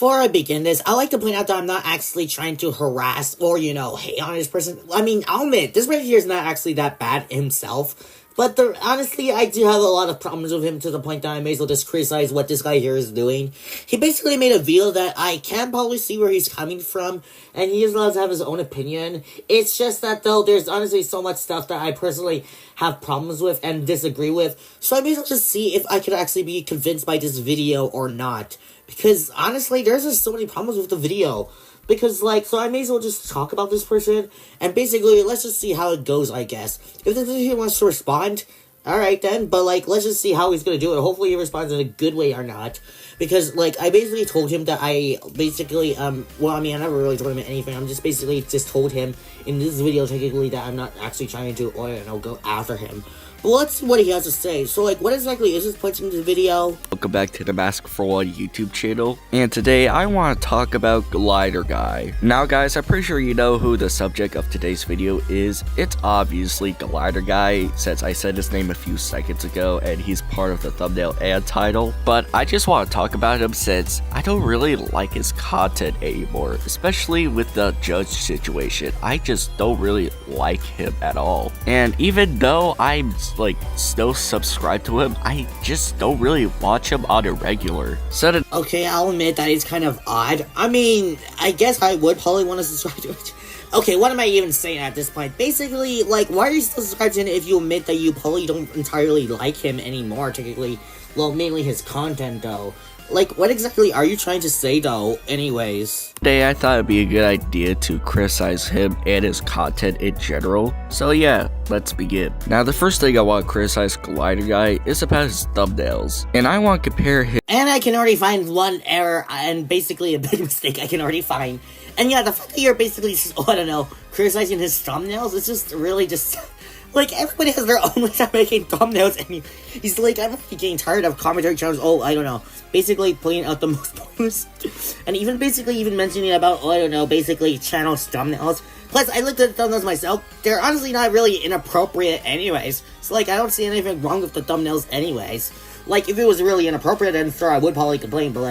Before I begin this, I like to point out that I'm not actually trying to harass or, hate on this person. I mean, I'll admit, this right here is not actually that bad himself. But honestly, I do have a lot of problems with him to the point that I may as well just criticize what this guy here is doing. He basically made a video that I can probably see where he's coming from, and he is allowed to have his own opinion. It's just that, though, there's honestly so much stuff that I personally have problems with and disagree with. So I may as well just see if I could actually be convinced by this video or not. Because, honestly, there's just so many problems with the video. Because, so I may as well just talk about this person, and basically, let's just see how it goes, I guess. If this person wants to respond, alright then, but, let's just see how he's gonna do it. Hopefully he responds in a good way or not. Because, I basically told him that I never really told him anything. I'm just basically told him in this video, technically, that I'm not actually trying to, go after him. But let's see what he has to say. So, what exactly is this point in the video? Welcome back to the Maskfor1's YouTube channel. And today, I want to talk about Glider Guy. Now, guys, I'm pretty sure you know who the subject of today's video is. It's obviously Glider Guy, since I said his name a few seconds ago, and he's part of the thumbnail and title. But I just want to talk about him since I don't really like his content anymore, especially with the judge situation. I just don't really like him at all. And even though I'm still subscribed to him, I just don't really watch him on a regular. Okay, I'll admit that it's kind of odd. I mean, I guess I would probably want to subscribe to it. Okay, what am I even saying at this point? Basically, why are you still subscribed to him if you admit that you probably don't entirely like him anymore, technically? Well, mainly his content, though. What exactly are you trying to say, though, anyways? Today, I thought it'd be a good idea to criticize him and his content in general. So yeah, let's begin. Now, the first thing I want to criticize Glider Guy is about his thumbnails. And I want to compare him. And I can already find one error and basically a big mistake I can already find. And yeah, the fact that you're basically, criticizing his thumbnails, it's just really just... everybody has their own way of making thumbnails, and he's I'm really getting tired of commentary channels, basically putting out the most posts, and even mentioning about, basically channels thumbnails. Plus, I looked at the thumbnails myself, they're honestly not really inappropriate anyways, so, I don't see anything wrong with the thumbnails anyways. If it was really inappropriate, then sure, I would probably complain, but,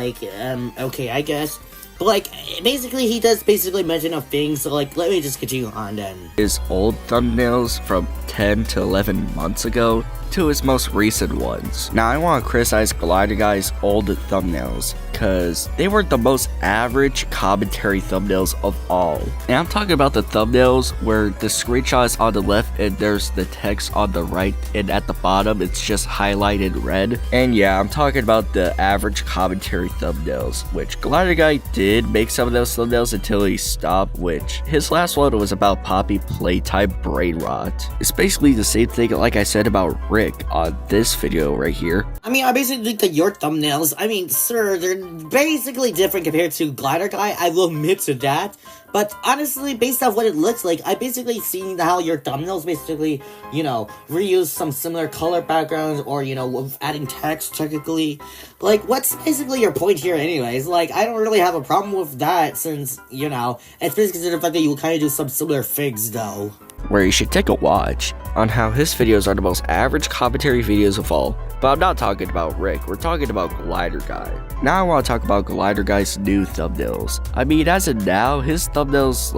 okay, I guess. But, basically, he does mention a thing, so, let me just continue on then. His old thumbnails from 10 to 11 months ago to his most recent ones. Now, I want to criticize Glider Guy's old thumbnails, because they were the most average commentary thumbnails of all. And I'm talking about the thumbnails where the screenshot is on the left and there's the text on the right, and at the bottom it's just highlighted red. And yeah, I'm talking about the average commentary thumbnails, which Glider Guy did make some of those thumbnails until he stopped, which his last one was about Poppy Playtime Brain Rot. It's basically the same thing like I said about Rick on this video right here. I mean, I basically think that your thumbnails, sir, they're basically different compared to Glider Guy, I will admit to that. But honestly, based off what it looks like, I basically seen how your thumbnails basically, reuse some similar color backgrounds or, with adding text technically. What's basically your point here anyways? I don't really have a problem with that since, it's basically the fact that you kind of do some similar things though. Where you should take a watch on how his videos are the most average commentary videos of all. But I'm not talking about Rick, we're talking about Glider Guy. Now I want to talk about Glider Guy's new thumbnails. I mean, as of now, his thumbnails,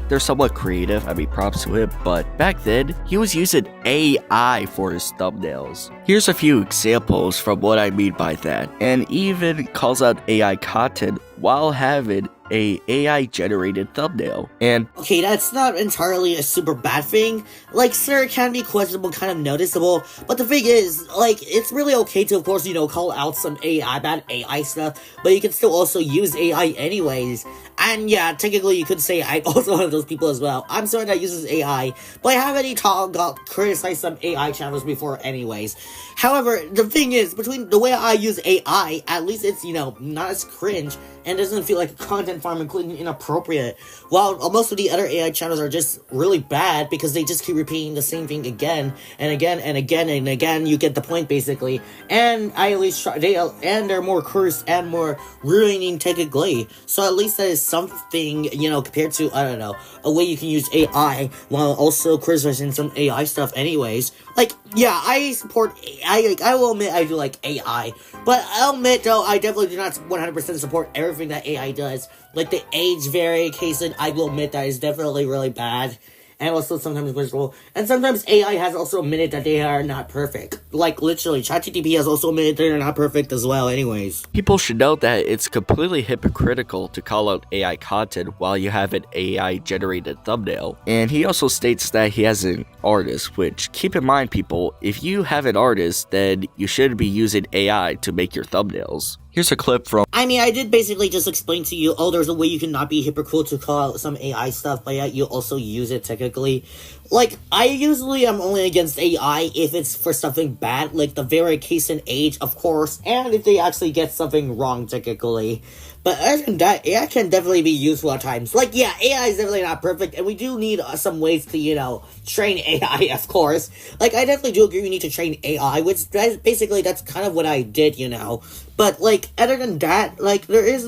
they're somewhat creative, props to him, but back then, he was using AI for his thumbnails. Here's a few examples from what I mean by that, and even calls out AI content while having a AI generated thumbnail. And okay, that's not entirely a super bad thing. Sir, it can be questionable, kind of noticeable, but the thing is, it's really okay to, of course, call out some bad AI stuff, but you can still also use AI anyways. And yeah, technically you could say I'm also one of those people as well. I'm someone that uses AI, but I have already criticized some AI channels before anyways. However, the thing is, between the way I use AI, at least it's, not as cringe, and doesn't feel like a content farm, including inappropriate, while most of the other AI channels are just really bad because they just keep repeating the same thing again and again and again and again. You get the point basically, and I at least try, they're more cursed and more ruining technically, so at least that is something, compared to, I don't know, a way you can use AI while also criticizing some AI stuff anyways. Like, yeah, I support AI. I will admit I do like AI. But I'll admit, though, I definitely do not 100% support everything that AI does. Like, the age variation, I will admit that is definitely really bad. And also sometimes miserable. And sometimes AI has also admitted that they are not perfect. Like, literally, ChatGPT has also admitted they're not perfect as well anyways. People should know that it's completely hypocritical to call out AI content while you have an AI-generated thumbnail. And he also states that he has an artist, which, keep in mind people, if you have an artist, then you should be using AI to make your thumbnails. Here's a clip from... I mean, I did basically just explain to you, there's a way you can not be hypocritical to call out some AI stuff, but yet you also use it technically. Like, I usually am only against AI if it's for something bad, like the very case in age, of course, and if they actually get something wrong technically. But other than that, AI can definitely be useful at times. Like, yeah, AI is definitely not perfect, and we do need some ways to, train AI, of course. Like, I definitely do agree we need to train AI, which that's kind of what I did, But, like, other than that, like, there is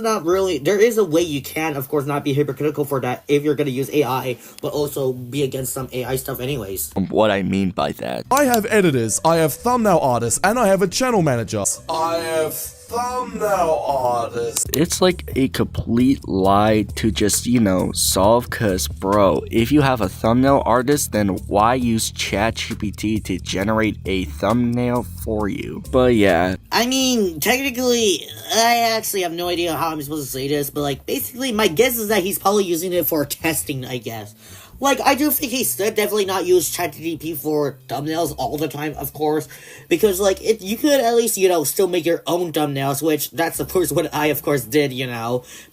a way you can, of course, not be hypocritical for that if you're gonna use AI, but also be against some AI stuff anyways. What I mean by that. I have editors, I have thumbnail artists, and I have a channel manager. I have thumbnail artists. It's like a complete lie to just, solve, cause bro, if you have a thumbnail artist, then why use ChatGPT to generate a thumbnail for you? But yeah. I mean, technically, I actually have no idea how I'm supposed to say this, but like, basically, my guess is that he's probably using it for testing, I guess. Like, I do think he should definitely not use ChatGPT for thumbnails all the time, of course, because, like, you could at least, still make your own thumbnails, which that's, of course, what I, of course, did,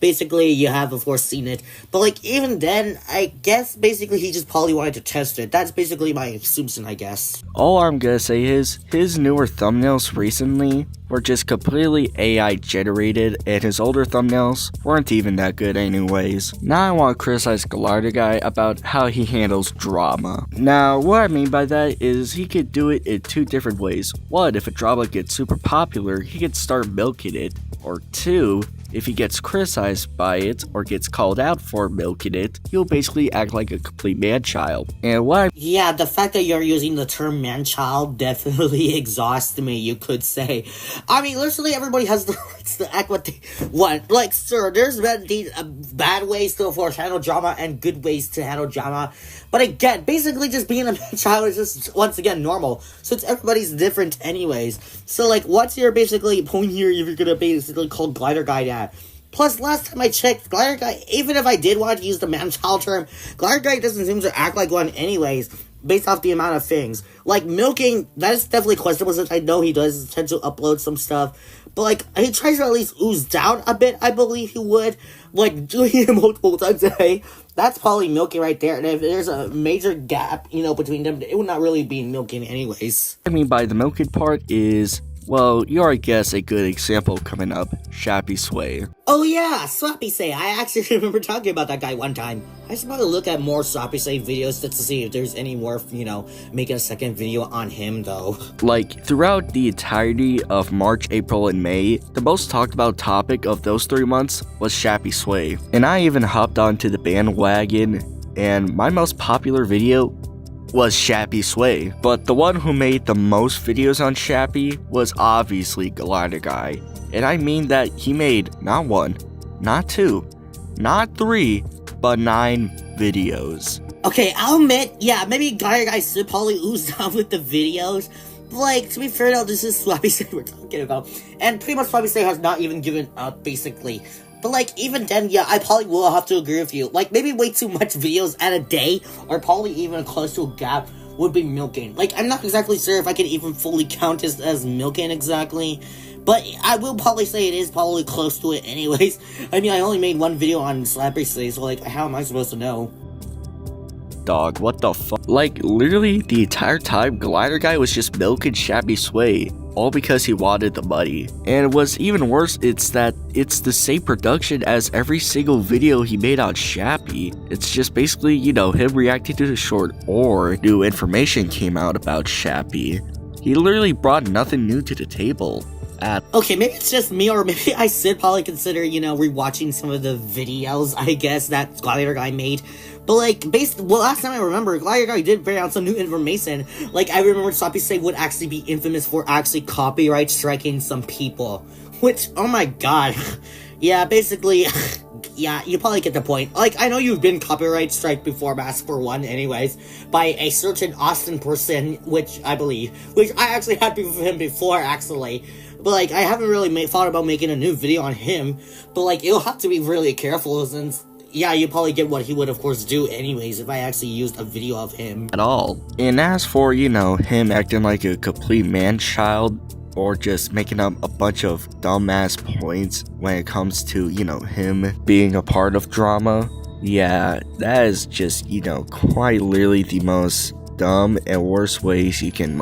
Basically, you have, of course, seen it. But, like, even then, I guess, basically, he just probably wanted to test it. That's basically my assumption, I guess. All I'm gonna say is, his newer thumbnails recently were just completely AI generated, and his older thumbnails weren't even that good anyways. Now I want to criticize Gallardo Guy about how he handles drama. Now, what I mean by that is he could do it in two different ways. One, if a drama gets super popular, he could start milking it. Or two, if he gets criticized by it or gets called out for milking it, he'll basically act like a complete man-child. And yeah, the fact that you're using the term man-child definitely exhausts me, you could say. I mean, literally everybody has the rights to act what they want. Like, sir, there's bad ways to handle drama and good ways to handle drama. But again, basically just being a man-child is just, once again, normal. So it's everybody's different anyways. So, like, what's your basically point here if you're gonna basically call Glider Guy that? Plus, last time I checked, Glider Guy, even if I did want to use the man-child term, Glider Guy doesn't seem to act like one anyways, based off the amount of things. Like, milking, that is definitely questionable, since I know he does tend to upload some stuff. But, like, he tries to at least ooze down a bit, I believe he would. Like, doing it multiple times a day, that's probably milking right there. And if there's a major gap, between them, it would not really be milking anyways. What I mean by the milking part is, well, you already guessed a good example coming up, Shappy Sway. Oh yeah, Swappy Say. I actually remember talking about that guy one time. I should probably look at more Swappy Say videos just to see if there's any more, making a second video on him though. Like, throughout the entirety of March, April, and May, the most talked about topic of those 3 months was Shappy Sway. And I even hopped onto the bandwagon, and my most popular video was Shappy Sway. But the one who made the most videos on Shappy was obviously Glider Guy. And I mean that he made not 1, not 2, not 3, but 9 videos. Okay, I'll admit, yeah, maybe Glider Guy should probably ooze down with the videos. But, like, to be fair though, this is Swappy Say we're talking about. And pretty much Swappy Say has not even given up, basically. But, like, even then, yeah, I probably will have to agree with you. Like, maybe way too much videos at a day, or probably even close to a gap, would be milking. Like, I'm not exactly sure if I can even fully count this as milking exactly. But I will probably say it is probably close to it anyways. I mean, I only made one video on Slappery Say, so, like, how am I supposed to know? Dog, what the fuck? Like, literally the entire time, Glider Guy was just milking Shappy Sway, all because he wanted the money. And what's even worse, it's that it's the same production as every single video he made on Shappy. It's just basically, him reacting to the short, or new information came out about Shappy. He literally brought nothing new to the table. at. Okay, maybe it's just me, or maybe I should probably consider, rewatching some of the videos, I guess, that Glider Guy made. But, like, last time I remember, Glider Guy did bring out some new information. Like, I remember Sloppy Say would actually be infamous for actually copyright striking some people. Which, oh my god. Yeah, basically, yeah, you probably get the point. Like, I know you've been copyright strike before, Maskfor1, anyways, by a certain Austin person, which I actually had beef with him before, actually. But, like, I haven't really thought about making a new video on him. But, like, you'll have to be really careful since, yeah, you probably get what he would, of course, do anyways if I actually used a video of him. At all. And as for, him acting like a complete man-child, or just making up a bunch of dumbass points when it comes to, him being a part of drama, yeah, that is just, quite literally the most dumb and worst ways you can,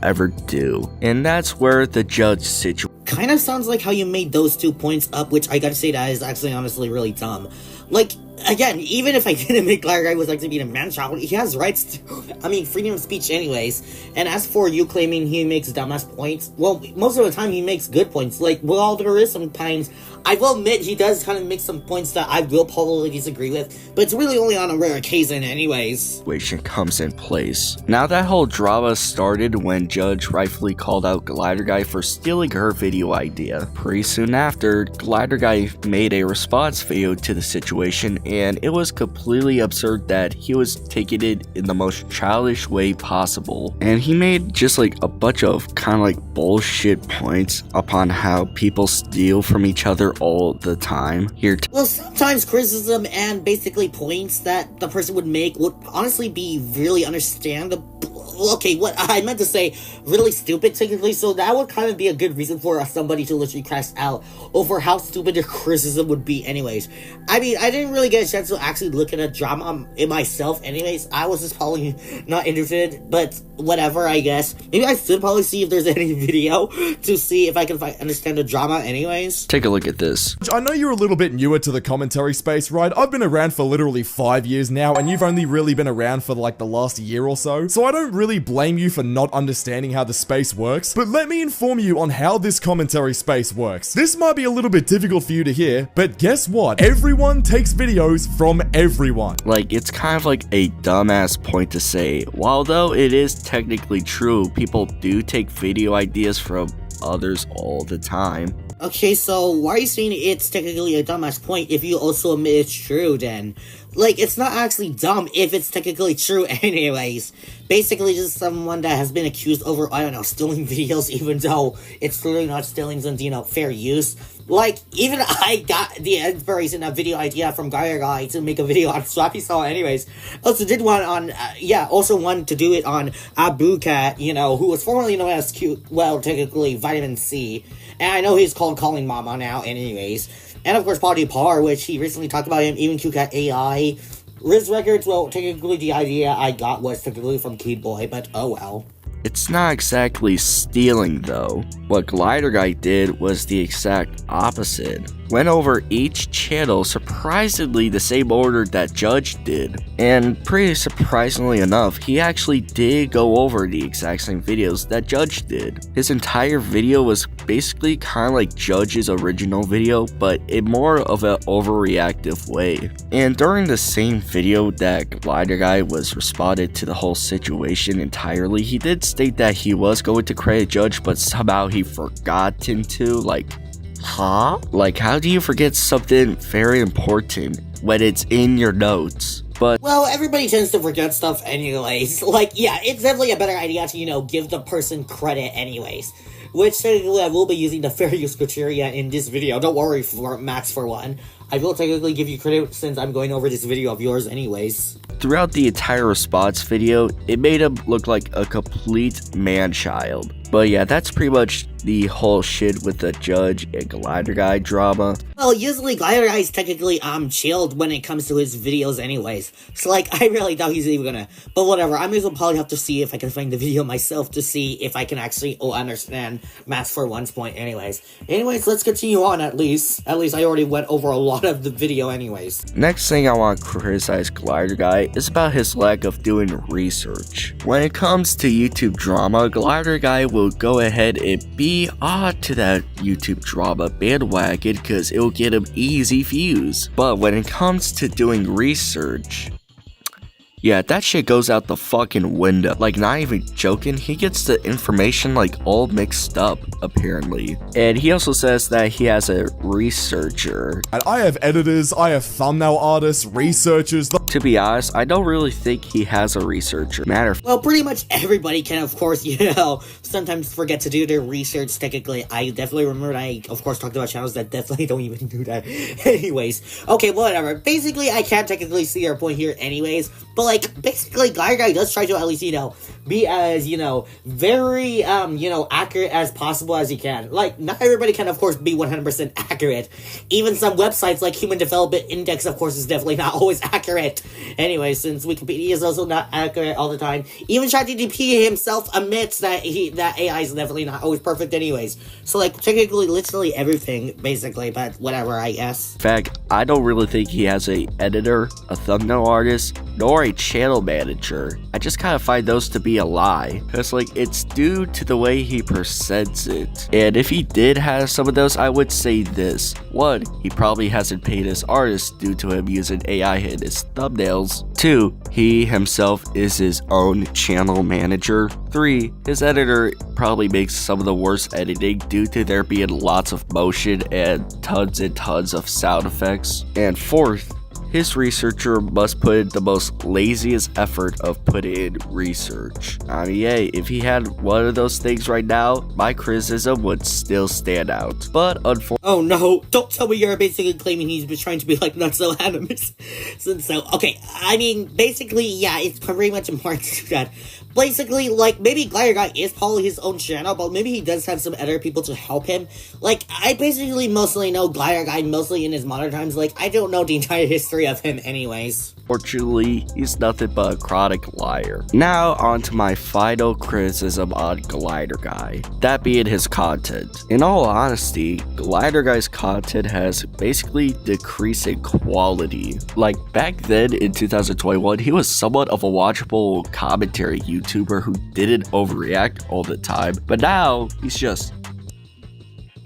ever do. And that's where the judge situation kind of sounds like how you made those 2 points up, which I gotta say that is actually honestly really dumb. Like, again, even if I didn't make Glider Guy was like to be a man-child, he has rights to, freedom of speech anyways. And as for you claiming he makes dumbass points, well, most of the time he makes good points. Like, well, there is sometimes, I will admit he does kind of make some points that I will probably disagree with, but it's really only on a rare occasion anyways. Comes in place. Now that whole drama started when Judge rightfully called out Glider Guy for stealing her video idea. Pretty soon after, Glider Guy made a response video to the situation, and it was completely absurd that he was taking it in the most childish way possible. And he made just like a bunch of kind of like bullshit points upon how people steal from each other all the time. Well, sometimes criticism and basically points that the person would make would honestly be really understandable. Okay, what I meant to say, really stupid technically, so that would kind of be a good reason for somebody to literally crash out over how stupid their criticism would be anyways. I mean, I didn't really get a chance to actually look at a drama in myself anyways. I was just probably not interested, but whatever, I guess. Maybe I should probably see if there's any video to see if I can understand the drama anyways. Take a look at this. I know you're a little bit newer to the commentary space, right? I've been around for literally 5 years now, and you've only really been around for like the last year or so. So I don't really blame you for not understanding how the space works, but let me inform you on how this commentary space works. This might be a little bit difficult for you to hear, but guess what? Everyone takes videos from everyone. Like, it's kind of like a dumbass point to say. While though it is technically true, people do take video ideas from others all the time. Okay, so why are you saying it's technically a dumbass point if you also admit it's true then? Like, it's not actually dumb if it's technically true anyways. Basically just someone that has been accused over, I don't know, stealing videos even though it's clearly not stealing since, fair use. Like, even I got the inspiration of video idea from Glider Guy to make a video on Slappy Saw anyways. Also did one on, also wanted to do it on Abu Cat, who was formerly known as technically Vitamin C. And I know he's called Calling Mama now anyways. And of course, Body Par, which he recently talked about him, even QCat AI. Riz Records, well, technically the idea I got was technically from Kid Boy, but oh well. It's not exactly stealing though. What Glider Guy did was the exact opposite. Went over each channel surprisingly the same order that Judge did. And pretty surprisingly enough, he actually did go over the exact same videos that Judge did. His entire video was basically kind of like Judge's original video, but in more of an overreactive way. And during the same video that Glider Guy was responded to the whole situation entirely, he did state that he was going to credit Judge, but somehow he forgotten to, like, huh? Like, how do you forget something very important when it's in your notes? But well, everybody tends to forget stuff anyways. Like, yeah, it's definitely a better idea to, give the person credit anyways. Which technically I will be using the fair use criteria in this video. Don't worry, for Maskfor1. I will technically give you credit since I'm going over this video of yours anyways. Throughout the entire response video, it made him look like a complete man-child. But yeah, that's pretty much the whole shit with the Judge and Glider Guy drama. Well, usually Glider Guy is technically chilled when it comes to his videos anyways. So like, I really doubt he's even gonna. But whatever, I'm gonna probably have to see if I can find the video myself to see if I can actually understand Maskfor1's point anyways. Anyways, let's continue on at least. At least I already went over a lot of the video anyways. Next thing I want to criticize Glider Guy is about his lack of doing research. When it comes to YouTube drama, Glider Guy will go ahead and be be odd to that YouTube drama bandwagon because it'll get him easy views. But when it comes to doing research, yeah, that shit goes out the fucking window. Like, not even joking, he gets the information like all mixed up, apparently. And he also says that he has a researcher. And I have editors, I have thumbnail artists, researchers. To be honest, I don't really think he has a researcher. Well, pretty much everybody can, of course, sometimes forget to do their research, technically. I definitely remember I, of course, talked about channels that definitely don't even do that. Anyways, okay, whatever. Basically, I can't technically see your point here anyways, but, like, basically, Glider Guy does try to at least, be as, very, accurate as possible as he can. Like, not everybody can, of course, be 100% accurate. Even some websites like Human Development Index, of course, is definitely not always accurate. Anyway, since Wikipedia is also not accurate all the time, even ChatGPT himself admits that AI is definitely not always perfect anyways. So, like, technically, literally everything, basically, but whatever, I guess. In fact, I don't really think he has a editor, a thumbnail artist, nor a channel manager. I just kind of find those to be a lie, because, like, it's due to the way he presents it. And if he did have some of those, I would say this. 1, he probably hasn't paid his artists due to him using AI in his thumbnails. 2, he himself is his own channel manager. 3, his editor probably makes some of the worst editing due to there being lots of motion and tons of sound effects. And 4th, his researcher must put in the most laziest effort of putting in research. I mean, hey, if he had one of those things right now, my criticism would still stand out. But unfortunately— Oh no, don't tell me you're basically claiming he's been trying to be like not so animus. Okay, I mean, basically, yeah, it's pretty much important to do that. Basically, like, maybe Glider Guy is probably his own channel, but maybe he does have some other people to help him. Like, I basically mostly know Glider Guy mostly in his modern times. Like, I don't know the entire history of him anyways. Fortunately, he's nothing but a chronic liar. Now, on to my final criticism on Glider Guy, that being his content. In all honesty, Glider Guy's content has basically decreased in quality. Like, back then in 2021, he was somewhat of a watchable commentary YouTuber who didn't overreact all the time, but now he's just—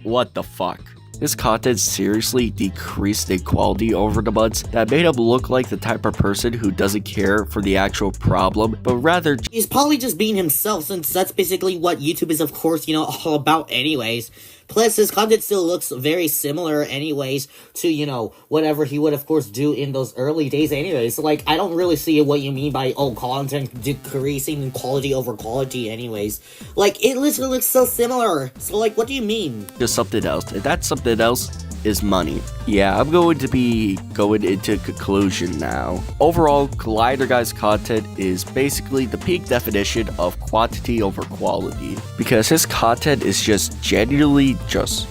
what the fuck? His content seriously decreased in quality over the months that made him look like the type of person who doesn't care for the actual problem, but rather— he's probably just being himself, since that's basically what YouTube is, of course, all about anyways. Plus, his content still looks very similar anyways to, whatever he would, of course, do in those early days anyways. So, like, I don't really see what you mean by, content decreasing in quality over quality anyways. Like, it literally looks so similar. So, like, what do you mean? Just something else. And that something else is money. Yeah, I'm going to be going into conclusion now. Overall, Glider Guy's content is basically the peak definition of quantity over quality, because his content is just genuinely just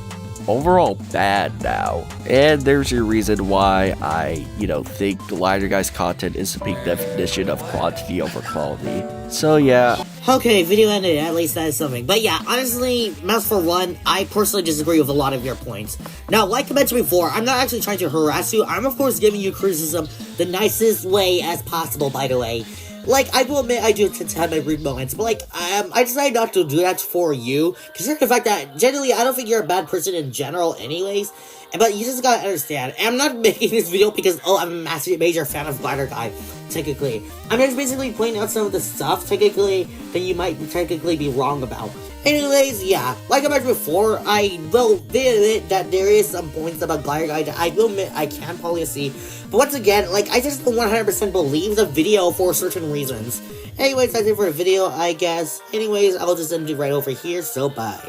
overall bad now. And there's your reason why I, think Glider Guy's content is the peak definition of quantity over quality. So yeah. Okay, video ended, at least that is something. But yeah, honestly, Maskfor1, I personally disagree with a lot of your points. Now, like I mentioned before, I'm not actually trying to harass you. I'm, of course, giving you criticism the nicest way as possible, by the way. Like, I will admit I do tend to have my rude moments, but, like, I decided not to do that for you, considering the fact that, generally, I don't think you're a bad person in general anyways, but you just gotta understand, and I'm not making this video because, I'm a massive, major fan of Glider Guy, technically. I'm just basically pointing out some of the stuff, technically, that you might technically be wrong about. Anyways, yeah, like I mentioned before, I will admit that there is some points about Glider Guy that I will admit I can probably see. But once again, like, I just don't 100% believe the video for certain reasons. Anyways, that's it for the video, I guess. Anyways, I'll just end it right over here, so bye.